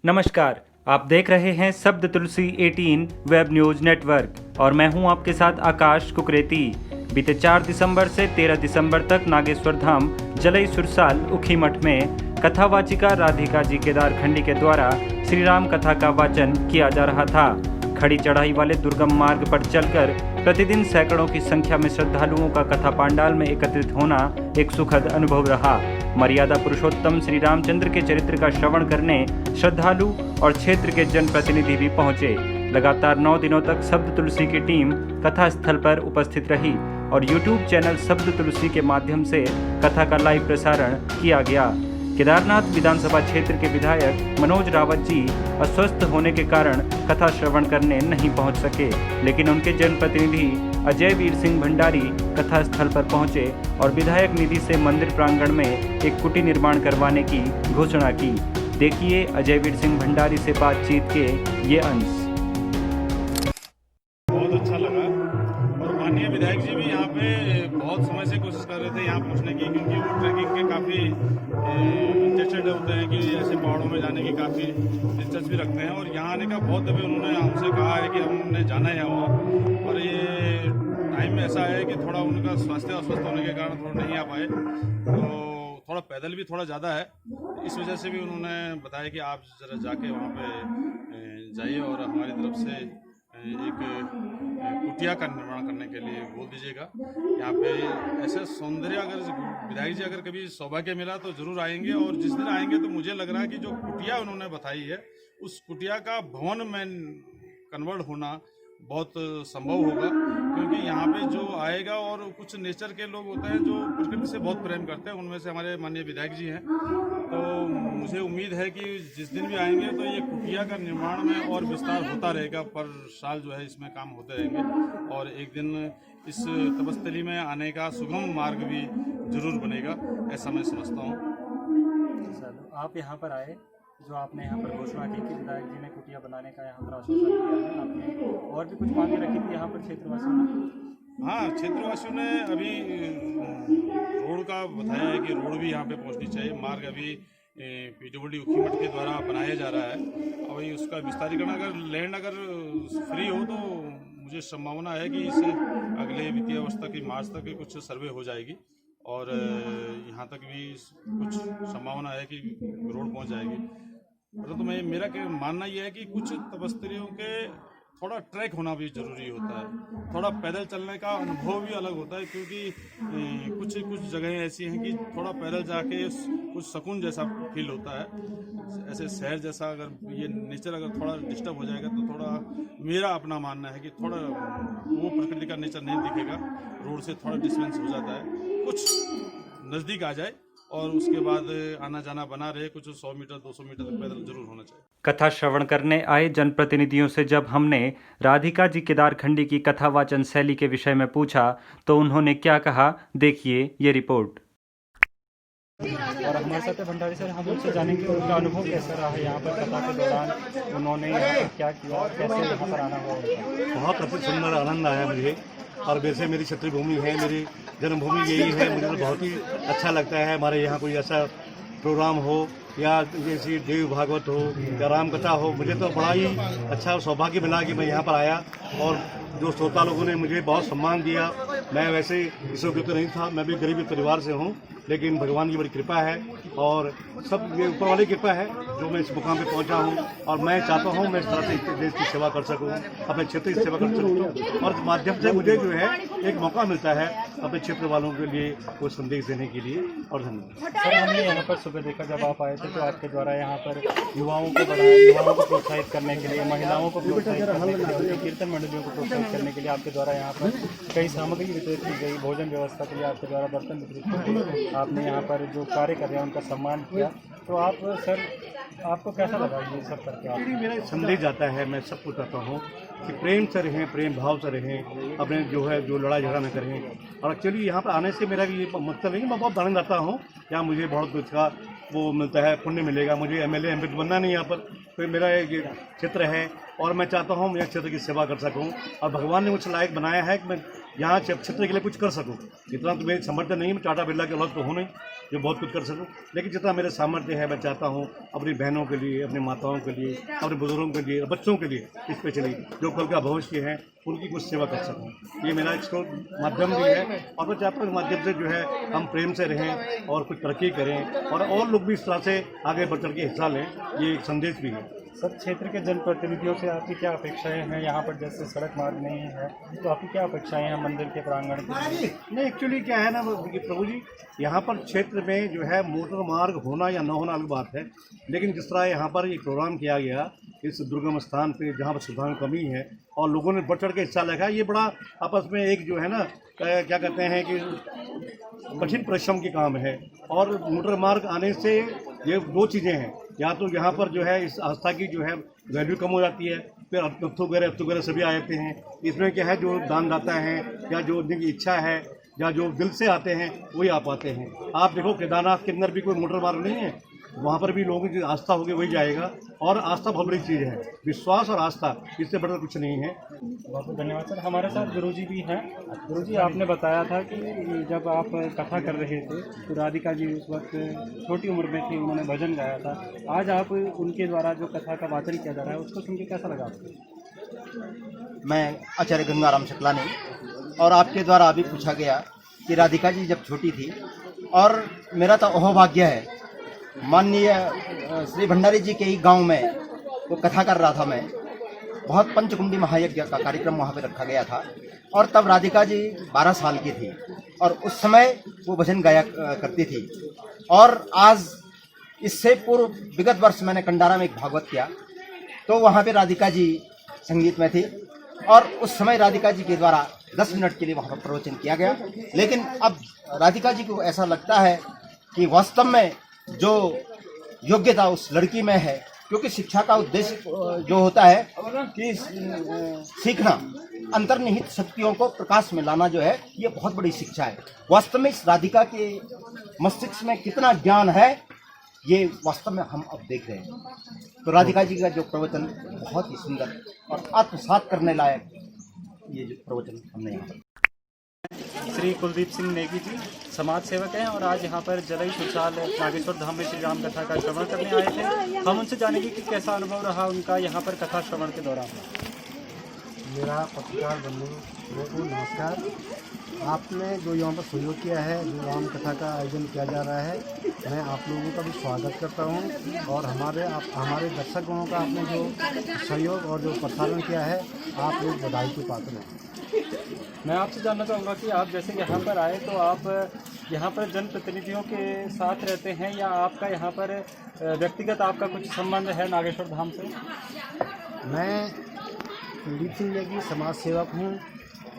नमस्कार, आप देख रहे हैं शब्द तुलसी 18 वेब न्यूज नेटवर्क और मैं हूं आपके साथ आकाश कुकरेती। बीते 4 दिसंबर से 13 दिसंबर तक नागेश्वर धाम जलई सुरसाल उखीमठ में कथावाचिका राधिका जी केदारखंडी के द्वारा श्री राम कथा का वाचन किया जा रहा था। खड़ी चढ़ाई वाले दुर्गम मार्ग पर चलकर प्रतिदिन सैकड़ों की संख्या में श्रद्धालुओं का कथा पांडाल में एकत्रित होना एक सुखद अनुभव रहा। मर्यादा पुरुषोत्तम श्री रामचंद्र के चरित्र का श्रवण करने श्रद्धालु और क्षेत्र के जनप्रतिनिधि भी पहुंचे। लगातार 9 दिनों तक शब्द तुलसी की टीम कथा स्थल पर उपस्थित रही और YouTube चैनल शब्द तुलसी के माध्यम से कथा का लाइव प्रसारण किया गया। केदारनाथ विधानसभा क्षेत्र के विधायक मनोज रावत जी अस्वस्थ होने के कारण कथा श्रवण करने नहीं पहुंच सके, लेकिन उनके जनप्रतिनिधि अजय वीर सिंह भंडारी कथा स्थल पर पहुंचे और विधायक निधि से मंदिर प्रांगण में एक कुटी निर्माण करवाने की घोषणा की। देखिए अजय वीर सिंह भंडारी से बातचीत के ये अंश। बहुत अच्छा लगा और माननीय विधायक जी भी यहाँ पे बहुत समय से कोशिश कर रहे थे यहाँ पहुँचने की, क्योंकि वो ट्रैकिंग के काफ़ी इंटरेस्टेड होते हैं कि ऐसे पहाड़ों में जाने की काफ़ी दिलचस्पी रखते हैं और यहाँ आने का बहुत दफ़े उन्होंने हमसे कहा है कि हमने जाना है वहाँ, और ये टाइम ऐसा है कि थोड़ा उनका स्वास्थ्य अस्वस्थ होने के कारण थोड़ा नहीं आ पाए, तो थोड़ा पैदल भी थोड़ा ज़्यादा है, इस वजह से भी उन्होंने बताया कि आप ज़रा जाके वहाँ पे जाइए और हमारी तरफ से एक कुटिया का निर्माण करने के लिए बोल दीजिएगा। यहाँ पे ऐसा सौंदर्य अगर विधायक जी अगर कभी सौभाग्य मिला तो ज़रूर आएंगे, और जिस दिन आएंगे तो मुझे लग रहा है कि जो कुटिया उन्होंने बताई है उस कुटिया का भवन में कन्वर्ट होना बहुत संभव होगा, क्योंकि यहाँ पे जो आएगा और कुछ नेचर के लोग होते हैं जो प्रकृति से बहुत प्रेम करते हैं, उनमें से हमारे माननीय विधायक जी हैं, तो मुझे उम्मीद है कि जिस दिन भी आएंगे तो ये कुटिया का निर्माण में और विस्तार होता रहेगा, पर साल जो है इसमें काम होते रहेंगे और एक दिन इस तपस्थली में आने का सुगम मार्ग भी जरूर बनेगा, ऐसा मैं समझता हूँ। आप यहाँ पर आए, जो आपने यहाँ पर घोषणा की कि विधायक जी ने कुटिया बनाने का यहाँ पर आश्वासन दिया है, आपने और भी कुछ मांगे रखी थी यहाँ पर क्षेत्रवासियों ने? हाँ, क्षेत्रवासियों ने अभी रोड का बताया है कि रोड भी यहाँ पे पहुँचनी चाहिए। मार्ग अभी PWD उखीमठ के द्वारा बनाया जा रहा है, और वही उसका विस्तारीकरण अगर लैंड अगर फ्री हो तो मुझे संभावना है कि इस अगले वित्तीय अवस्था की मार्च तक कुछ सर्वे हो जाएगी और यहाँ तक भी कुछ संभावना है कि रोड पहुँच जाएगी। तो मेरा मानना यह है कि कुछ तपस्वियों के थोड़ा ट्रैक होना भी ज़रूरी होता है, थोड़ा पैदल चलने का अनुभव भी अलग होता है, क्योंकि कुछ जगहें ऐसी हैं कि थोड़ा पैदल जाके कुछ सुकून जैसा फील होता है। ऐसे शहर जैसा अगर ये नेचर अगर थोड़ा डिस्टर्ब हो जाएगा तो थोड़ा मेरा अपना मानना है कि थोड़ा वो प्रकृति का नेचर नहीं दिखेगा, रोड से थोड़ा डिस्टेंस हो जाता है, कुछ नज़दीक आ जाए और उसके बाद आना जाना बना रहे, कुछ 100 मीटर 200 मीटर तक पैदल जरूर होना चाहिए। कथा श्रवण करने आए जनप्रतिनिधियों से जब हमने राधिका जी केदारखंडी की कथा वाचन शैली के विषय में पूछा तो उन्होंने क्या कहा, देखिए ये रिपोर्ट। और हमारे साथ भंडारी सर, हम उनसे जानेंगे उनका अनुभव कैसा रहा है यहाँ पर कथा के दौरान, उन्होंने यहाँ पर क्या किया, कैसे यहाँ पर आना हुआ। बहुत अति सुंदर आनंद आया मुझे, और वैसे मेरी क्षेत्रीय भूमि है, मेरी जन्मभूमि यही है, मुझे तो बहुत ही अच्छा लगता है। हमारे यहाँ कोई ऐसा प्रोग्राम हो या जैसी देव भागवत हो या राम कथा हो, मुझे तो बड़ा ही अच्छा सौभाग्य मिला कि मैं यहाँ पर आया, और जो श्रोता लोगों ने मुझे बहुत सम्मान दिया। मैं वैसे इस योग्य तो नहीं था, मैं भी गरीब परिवार से हूँ, लेकिन भगवान की बड़ी कृपा है और सब ये ऊपर वाली कृपा है जो मैं इस मुकाम पे पहुंचा हूं, और मैं चाहता हूं मैं इस तरह से देश की सेवा कर सकूं, अपने क्षेत्र की सेवा कर सकूं, और इस माध्यम से मुझे जो है एक मौका मिलता है अपने क्षेत्र वालों के लिए कुछ संदेश देने के लिए। और धन्यवाद सर। हमने यहाँ पर सुबह देखा जब आप आए थे तो आपके द्वारा यहाँ पर युवाओं को प्रोत्साहित करने के लिए, महिलाओं को प्रोत्साहित करने के लिए, कीर्तन मंडलियों को प्रोत्साहित करने के लिए आपके द्वारा यहाँ पर कई सामग्री वितरित की गई, भोजन व्यवस्था के लिए आपके द्वारा बर्तन वितरित किए गए, आपने यहाँ पर जो कार्य कर रहे हैं उनका सम्मान किया, तो आप सर आपको कैसा लगा ये सब करके? आप मेरा संदेश जाता है, मैं सबको चाहता हूँ कि प्रेम से रहें, प्रेम भाव से रहें, अपने जो है जो लड़ाई झगड़ा न करें। और एक्चुअली यहाँ पर आने से मेरा ये मतलब नहीं, मैं बहुत आनंद आता हूँ, यहाँ मुझे बहुत कुछ का वो मिलता है, पुण्य मिलेगा। मुझे MLA MP बनना नहीं यहाँ पर, तो मेरा ये क्षेत्र है और मैं चाहता हूँ मैं क्षेत्र की सेवा कर सकूँ, और भगवान ने मुझे लायक बनाया है कि मैं यहाँ क्षेत्र के लिए कुछ कर सकूँ। इतना तो मेरी समर्थन नहीं, मैं टाटा बिरला के औलाद तो हूँ नहीं जो बहुत कुछ कर सकूँ, लेकिन जितना मेरे सामर्थ्य है मैं चाहता हूँ अपनी बहनों के लिए, अपनी माताओं के लिए, अपने बुजुर्गों के लिए, बच्चों के लिए स्पेशली जो कल का भविष्य है उनकी कुछ सेवा कर सकूँ। ये मेरा एक माध्यम भी है और मैं चाहता हूँ इस माध्यम से जो है हम प्रेम से रहें और कुछ तरक्की करें और लोग भी इस तरह से आगे बढ़ चढ़ के हिस्सा लें, ये एक संदेश भी है। सर, क्षेत्र के जनप्रतिनिधियों से आपकी क्या अपेक्षाएं हैं? यहाँ पर जैसे सड़क मार्ग नहीं है तो आपकी क्या अपेक्षाएं हैं मंदिर के प्रांगण के? नहीं, एक्चुअली क्या है ना प्रभु जी, यहाँ पर क्षेत्र में जो है मोटर मार्ग होना या न होना अलग बात है, लेकिन जिस तरह यहाँ पर एक प्रोग्राम किया गया इस दुर्गम स्थान पे जहाँ पर सुविधाओं की कमी है और लोगों ने बढ़ चढ़ के हिस्सा लगा, ये बड़ा आपस में एक जो है ना क्या कहते हैं कि कठिन परिश्रम की काम है। और मोटर मार्ग आने से ये दो चीज़ें हैं, या तो यहाँ पर जो है इस आस्था की जो है वैल्यू कम हो जाती है, फिर अत्तु वगैरह सभी आ जाते हैं। इसमें क्या है जो दानदाता हैं या जो जिनकी इच्छा है या जो दिल से आते हैं वही आ पाते हैं। आप देखो केदारनाथ के अंदर भी कोई मोटर मार्ग नहीं है, वहाँ पर भी लोगों की आस्था होगी वही जाएगा। और आस्था बहुत बड़ी चीज़ है, विश्वास और आस्था, इससे बढ़कर कुछ नहीं है। बहुत बहुत धन्यवाद सर। हमारे साथ गुरुजी भी हैं। गुरुजी, आपने बताया था कि जब आप कथा कर रहे थे तो राधिका जी उस वक्त छोटी उम्र में थी, उन्होंने भजन गाया था। आज आप उनके द्वारा जो कथा का वाचन किया जा रहा है उसको सुन के कैसा लगा आपको? मैं आचार्य गंगाराम शुक्लानी, और आपके द्वारा अभी पूछा गया कि राधिका जी जब छोटी थी, और मेरा तो अहोभाग्य है माननीय श्री भंडारी जी के ही गांव में वो कथा कर रहा था मैं। बहुत पंचकुंडी महायज्ञ का कार्यक्रम वहाँ पे रखा गया था और तब राधिका जी 12 साल की थी और उस समय वो भजन गाया करती थी। और आज इससे पूर्व विगत वर्ष मैंने कंडारा में एक भागवत किया तो वहाँ पे राधिका जी संगीत में थी और उस समय राधिका जी के द्वारा 10 मिनट के लिए वहाँ पर प्रवचन किया गया। लेकिन अब राधिका जी को ऐसा लगता है कि वास्तव में जो योग्यता उस लड़की में है, क्योंकि शिक्षा का उद्देश्य जो होता है कि सीखना, अंतर्निहित शक्तियों को प्रकाश में लाना जो है, ये बहुत बड़ी शिक्षा है। वास्तव में इस राधिका के मस्तिष्क में कितना ज्ञान है ये वास्तव में हम अब देख रहे हैं। तो राधिका जी का जो प्रवचन बहुत ही सुंदर और आत्मसात करने लायक ये जो प्रवचन हमने यहाँ पर। श्री कुलदीप सिंह नेगी जी समाज सेवक हैं और आज यहाँ पर जलई सुचाल नागेश्वर धाम में श्री राम कथा का श्रवण करने आए थे। हम उनसे जानेंगे कि कैसा अनुभव रहा उनका यहाँ पर कथा श्रवण के दौरान। मेरा पत्रकार बंधुओं को नमस्कार। आपने जो यहाँ पर सहयोग किया है, जो राम कथा का आयोजन किया जा रहा है, मैं आप लोगों का भी स्वागत करता हूँ और हमारे दर्शकों का आपने जो सहयोग और जो प्रसारण किया है, आप लोग बधाई के पात्र हैं। मैं आपसे जानना चाहूँगा कि आप जैसे यहाँ पर आए तो आप यहाँ पर जनप्रतिनिधियों के साथ रहते हैं या आपका यहाँ पर व्यक्तिगत आपका कुछ संबंध है नागेश्वर धाम से? मैं कुलदीप सिंह नेगी समाज सेवक हूँ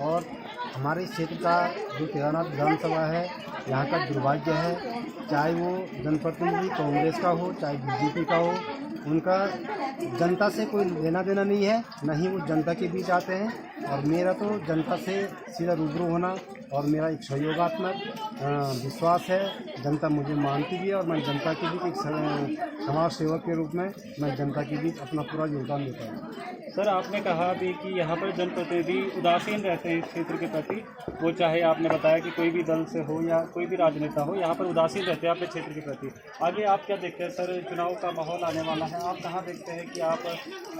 और हमारे क्षेत्र का जो केदारनाथ विधानसभा है, यहाँ का दुर्भाग्य है, चाहे वो जनप्रतिनिधि कांग्रेस का हो चाहे बीजेपी का हो, उनका जनता से कोई लेना देना नहीं है, न ही वो जनता के बीच आते हैं। और मेरा तो जनता से सीधा रूबरू होना और मेरा एक सहयोगात्मक विश्वास है। जनता मुझे मानती भी है और मैं जनता के बीच एक समाज सेवक के रूप में मैं जनता के बीच अपना पूरा योगदान देता हूँ। सर, आपने कहा भी कि यहाँ पर जनप्रतिनिधि उदासीन रहते हैं इस क्षेत्र के प्रति, वो चाहे आपने बताया कि कोई भी दल से हो या कोई भी राजनेता हो, यहाँ पर उदासीन रहते हैं अपने क्षेत्र के प्रति। आगे आप क्या देखते हैं सर, चुनाव का माहौल आने वाला है, आप कहाँ देखते हैं कि आप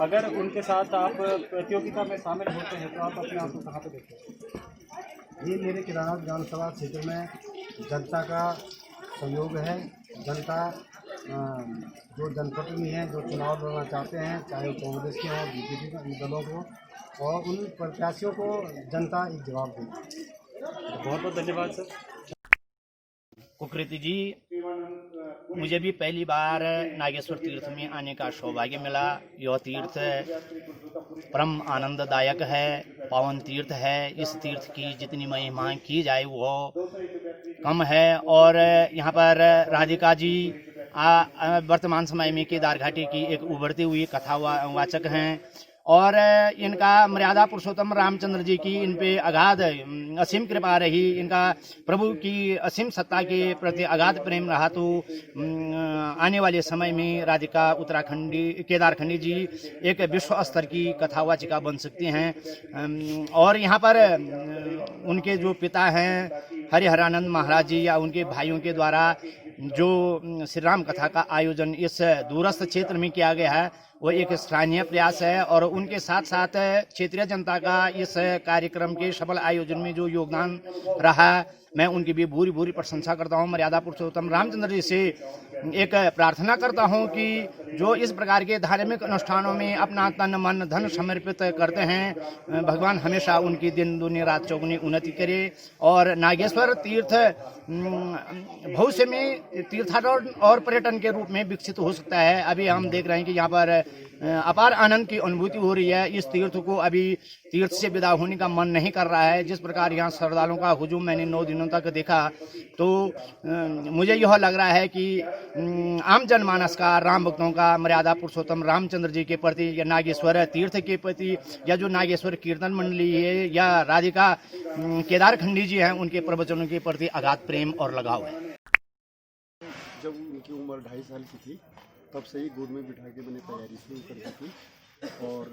अगर उनके साथ आप प्रतियोगिता में शामिल होते हैं तो आप अपने आप को कहाँ पर देखते हैं? ये मेरे केदारनाथ विधानसभा क्षेत्र में जनता का सहयोग है। जनता जो जनप्रतिनिधि हैं जो चुनाव लड़ना चाहते हैं, चाहे वो कांग्रेस के हों बीजेपी दलों को, और उन प्रत्याशियों को जनता एक जवाब देगी। बहुत बहुत धन्यवाद सर। कुकृति जी, मुझे भी पहली बार नागेश्वर तीर्थ में आने का सौभाग्य मिला। यह तीर्थ परम आनंददायक है, पावन तीर्थ है। इस तीर्थ की जितनी महिमा की जाए वो कम है। और यहाँ पर राधिका जी वर्तमान समय में केदार घाटी की एक उभरती हुई कथावाचक हैं और इनका मर्यादा पुरुषोत्तम रामचंद्र जी की इन पे अगाध असीम कृपा रही, इनका प्रभु की असीम सत्ता के प्रति अगाध प्रेम रहा, तो आने वाले समय में राधिका उत्तराखंडी केदारखंडी जी एक विश्व स्तर की कथावाचिका बन सकती हैं। और यहाँ पर उनके जो पिता हैं हरिहरानंद महाराज जी या उनके भाइयों के द्वारा जो श्री राम कथा का आयोजन इस दूरस्थ क्षेत्र में किया गया है वो एक सराहनीय प्रयास है। और उनके साथ साथ क्षेत्रीय जनता का इस कार्यक्रम के सफल आयोजन में जो योगदान रहा, मैं उनकी भी भूरी भूरी प्रशंसा करता हूं। मर्यादा पुरुषोत्तम रामचंद्र जी से एक प्रार्थना करता हूं कि जो इस प्रकार के धार्मिक अनुष्ठानों में अपना तन मन धन समर्पित करते हैं, भगवान हमेशा उनकी दिन दुनी रात चौगुनी उन्नति करे। और नागेश्वर तीर्थ भविष्य में तीर्थाटन और पर्यटन के रूप में विकसित हो सकता है। अभी हम देख रहे हैं कि यहाँ पर अपार आनंद की अनुभूति हो रही है। इस तीर्थ को अभी तीर्थ से विदा होने का मन नहीं कर रहा है। जिस प्रकार यहाँ श्रद्धालुओं का हुजूम मैंने 9 दिनों तक देखा, तो मुझे यह लग रहा है कि आम जनमानस का, राम भक्तों का मर्यादा पुरुषोत्तम रामचंद्र जी के प्रति या नागेश्वर तीर्थ के प्रति या जो नागेश्वर कीर्तन मंडली है या राधिका केदारखंडी जी हैं उनके प्रवचनों के प्रति अगाध प्रेम और लगाव है। जब उनकी उम्र 2.5 साल की थी तब से ही गोद में बिठा के मैंने तैयारी शुरू कर दी थी। और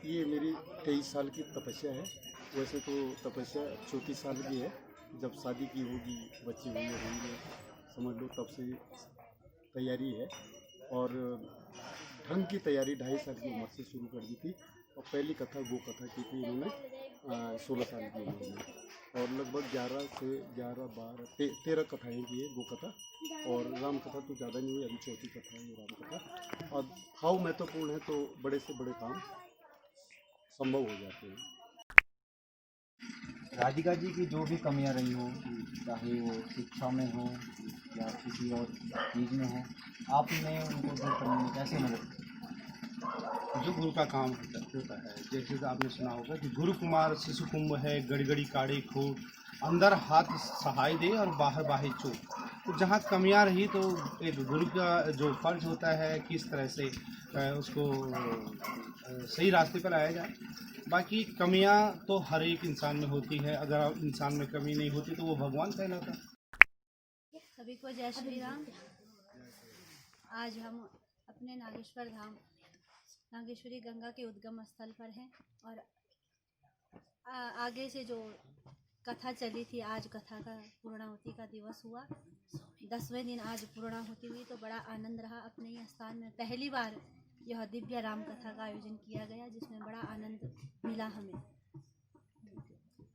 ये मेरी 23 साल की तपस्या है। वैसे तो तपस्या 34 साल की है। जब शादी की होगी, बच्चे होंगे, समझ लो तब से तैयारी है। और ढंग की तैयारी 2.5 साल की उम्र से शुरू कर दी थी। और पहली कथा गो कथा की थी इन्होंने 16 साल की उम्र में। और लगभग 11 से 13 कथाएँ की है गो कथा। और राम कथा तो ज़्यादा नहीं हुई, अभी 4थी कथा है राम कथा। और भाव महत्वपूर्ण है तो बड़े से बड़े काम संभव हो जाते हैं। राधिका जी की जो भी कमियां रही हो, चाहे वो शिक्षा में हो या किसी और चीज़ में हो, आपने उनको दूर करने में कैसे मदद की? जो गुरु का काम होता है, जैसे आपने सुना होगा कि गुरु कुमार शिशु कुंभ है, गड़गड़ी काड़े खोट, अंदर हाथ सहाय दे और बाहर बाहे चोट। तो जहाँ कमियां रही तो एक गुरु का जो फर्ज होता है किस तरह से उसको सही रास्ते पर लाया जाए। बाकी कमियां तो हर एक इंसान में होती है, अगर इंसान में कमी नहीं होती तो वो भगवान कहलाता। सभी को जय श्री राम। आज हम अपने नागेश्वर धाम नागेश्वरी गंगा के उद्गम स्थल पर हैं और आगे से जो कथा चली थी, आज कथा का पूर्णाहुति का दिवस हुआ। 10वें दिन आज पूर्णाहुति हुई तो बड़ा आनंद रहा। अपने ही स्थान में पहली बार यह दिव्य राम कथा का आयोजन किया गया, जिसमें बड़ा आनंद मिला हमें।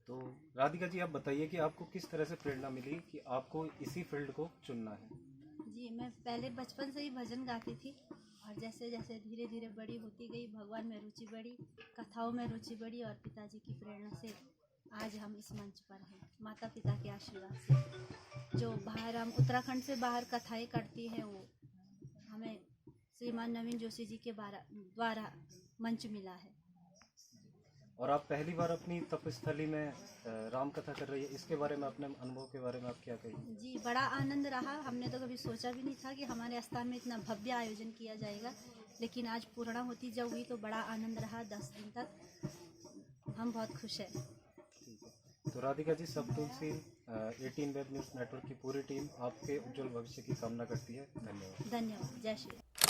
तो राधिका जी, आप बताइए कि आपको किस तरह से प्रेरणा मिली कि आपको इसी फील्ड को चुनना है? जी, मैं पहले बचपन से ही भजन गाती थी और जैसे जैसे धीरे धीरे बड़ी होती गई, भगवान में रुचि बढ़ी, कथाओं में रुचि बढ़ी और पिताजी की प्रेरणा से आज हम इस मंच पर हैं, माता पिता के आशीर्वाद से। जो बाहर हम उत्तराखंड से बाहर कथाएं करती हैं, वो हमें श्रीमान नवीन जोशी जी के द्वारा मंच मिला है। और आप पहली बार अपनी तपस्थली में राम कथा कर रही है, इसके बारे में, अपने अनुभव के बारे में आप क्या कहेंगे? जी, बड़ा आनंद रहा। हमने तो कभी सोचा भी नहीं था कि हमारे स्थान में इतना भव्य आयोजन किया जाएगा, लेकिन आज पूर्णाहुति जब हुई तो बड़ा आनंद रहा। 10 दिन तक हम बहुत खुश हैं। तो राधिका जी, सब तुलसी 18 वेब न्यूज़ नेटवर्क की पूरी टीम आपके उज्जवल भविष्य की कामना करती है। धन्यवाद। धन्यवाद। जय श्री राम।